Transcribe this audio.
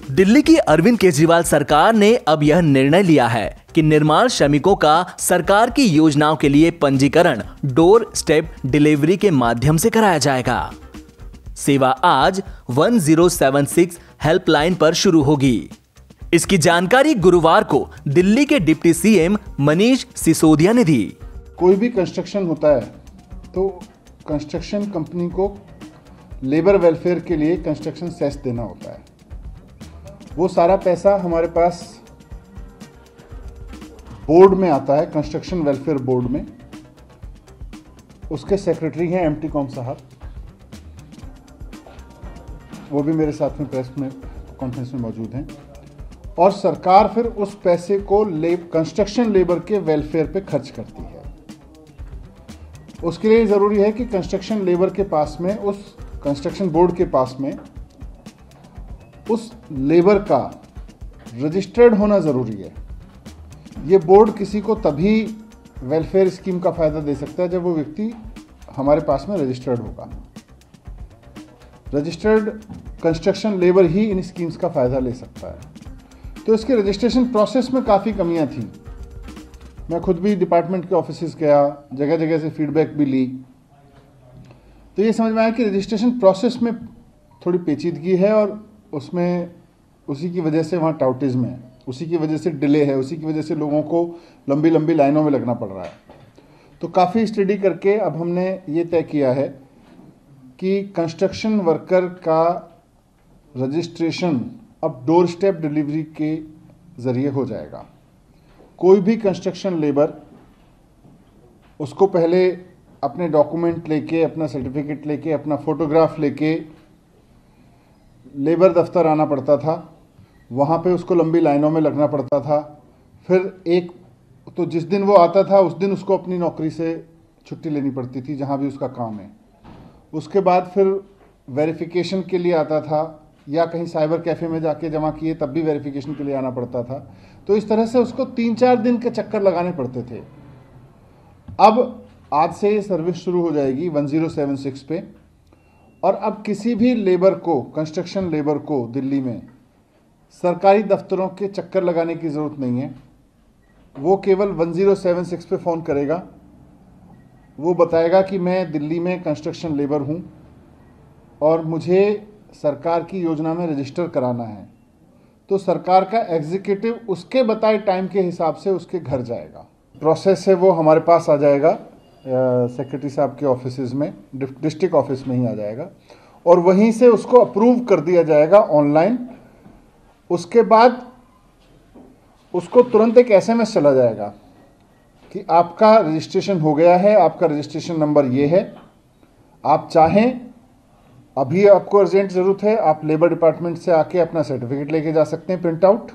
दिल्ली की अरविंद केजरीवाल सरकार ने अब यह निर्णय लिया है कि निर्माण श्रमिकों का सरकार की योजनाओं के लिए पंजीकरण डोर स्टेप डिलीवरी के माध्यम से कराया जाएगा। सेवा आज 1076 हेल्पलाइन पर शुरू होगी। इसकी जानकारी गुरुवार को दिल्ली के डिप्टी सीएम मनीष सिसोदिया ने दी। कोई भी कंस्ट्रक्शन होता है तो कंस्ट्रक्शन कंपनी को लेबर वेलफेयर के लिए कंस्ट्रक्शन सेस देना होता है। वो सारा पैसा हमारे पास बोर्ड में आता है, कंस्ट्रक्शन वेलफेयर बोर्ड में। उसके सेक्रेटरी हैं एमटी कॉम साहब, वो भी मेरे साथ में प्रेस में कॉन्फ्रेंस में मौजूद हैं। और सरकार फिर उस पैसे को कंस्ट्रक्शन लेबर के वेलफेयर पे खर्च करती है। उसके लिए ज़रूरी है कि कंस्ट्रक्शन लेबर के पास में, उस कंस्ट्रक्शन बोर्ड के पास में उस लेबर का रजिस्टर्ड होना ज़रूरी है। ये बोर्ड किसी को तभी वेलफेयर स्कीम का फ़ायदा दे सकता है जब वो व्यक्ति हमारे पास में रजिस्टर्ड होगा। रजिस्टर्ड कंस्ट्रक्शन लेबर ही इन स्कीम्स का फ़ायदा ले सकता है। तो इसके रजिस्ट्रेशन प्रोसेस में काफ़ी कमियां थी। मैं खुद भी डिपार्टमेंट के ऑफिसेज गया, जगह जगह से फीडबैक भी ली, तो ये समझ में आया कि रजिस्ट्रेशन प्रोसेस में थोड़ी पेचीदगी है और उसमें उसी की वजह से वहाँ टाउटिज्म है, उसी की वजह से डिले है, उसी की वजह से लोगों को लंबी लंबी लाइनों में लगना पड़ रहा है। तो काफ़ी स्टडी करके अब हमने ये तय किया है कि कंस्ट्रक्शन वर्कर का रजिस्ट्रेशन अब डोर स्टेप डिलीवरी के ज़रिए हो जाएगा। कोई भी कंस्ट्रक्शन लेबर, उसको पहले अपने डॉक्यूमेंट लेके, अपना सर्टिफिकेट लेके, अपना फोटोग्राफ लेके लेबर दफ्तर आना पड़ता था। वहाँ पे उसको लंबी लाइनों में लगना पड़ता था। फिर तो जिस दिन वो आता था उस दिन उसको अपनी नौकरी से छुट्टी लेनी पड़ती थी, जहाँ भी उसका काम है। उसके बाद फिर वेरिफिकेशन के लिए आता था, या कहीं साइबर कैफ़े में जाके जमा किए तब भी वेरिफिकेशन के लिए आना पड़ता था। तो इस तरह से उसको 3-4 दिन के चक्कर लगाने पड़ते थे। अब आज से ये सर्विस शुरू हो जाएगी 1076 पे, और अब किसी भी लेबर को, कंस्ट्रक्शन लेबर को दिल्ली में सरकारी दफ्तरों के चक्कर लगाने की ज़रूरत नहीं है। वो केवल 1076 पे फ़ोन करेगा, वो बताएगा कि मैं दिल्ली में कंस्ट्रक्शन लेबर हूँ और मुझे सरकार की योजना में रजिस्टर कराना है। तो सरकार का एग्जीक्यूटिव उसके बताए टाइम के हिसाब से उसके घर जाएगा। प्रोसेस है वो हमारे पास आ जाएगा, सेक्रेटरी साहब के ऑफिसेज में, डिस्ट्रिक्ट ऑफिस में ही आ जाएगा, और वहीं से उसको अप्रूव कर दिया जाएगा ऑनलाइन। उसके बाद उसको तुरंत एक एसएमएस चला जाएगा कि आपका रजिस्ट्रेशन हो गया है, आपका रजिस्ट्रेशन नंबर ये है, आप चाहें अभी आपको अर्जेंट ज़रूरत है, आप लेबर डिपार्टमेंट से आके अपना सर्टिफिकेट लेके जा सकते हैं प्रिंट आउट।